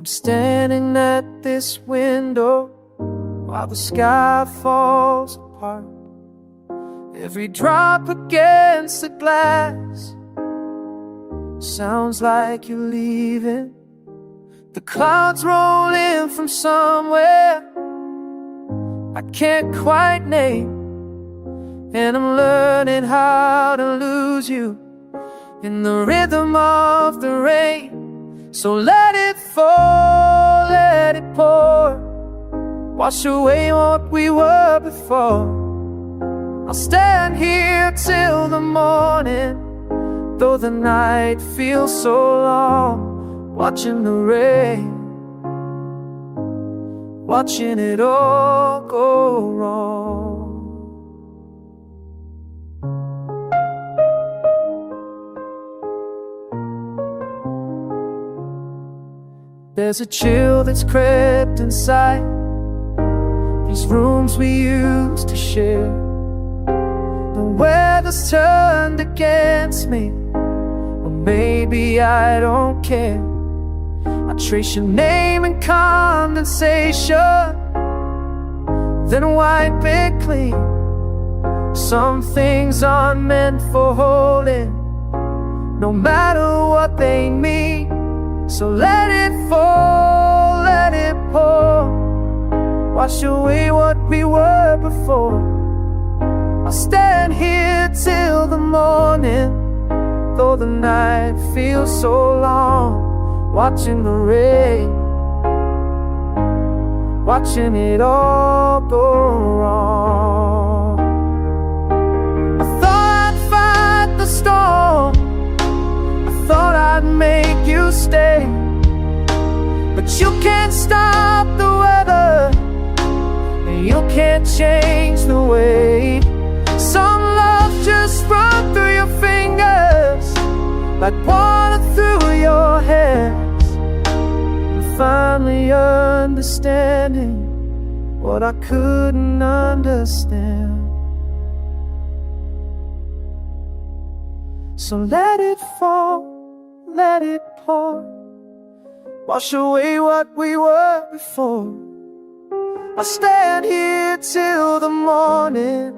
I'm standing at this window while the sky falls apart. Every drop against the glass sounds like you're leaving. The clouds roll in from somewhere I can't quite name, and I'm learning how to lose you in the rhythm of the rain. So let it fall, let it pour, wash away what we were before. I'll stand here till the morning, though the night feels so long, watching the rain, watching it all go wrong. There's a chill that's crept inside these rooms we used to share. The weather's turned against me, or maybe I don't care. I trace your name in condensation, then wipe it clean. Some things aren't meant for holding, no matter what they mean. So let it fall, let it pour, wash away what we were before. I'll stand here till the morning, though the night feels so long, watching the rain, watching it all go wrong. I thought I'd fight the storm, I thought I'd make you stay, but you can't stop the weather, and you can't change the way. Some love just run through your fingers like water through your hands. I'm finally understanding what I couldn't understand. So let it fall, let it pour, wash away what we were before. I'll stand here till the morning,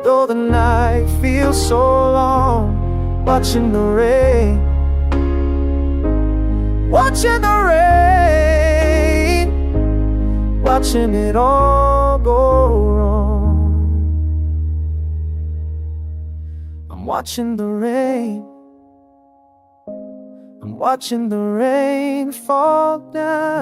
though the night feels so long, watching the rain, watching the rain, watching it all go wrong. I'm watching the rain, I'm watching the rain fall down.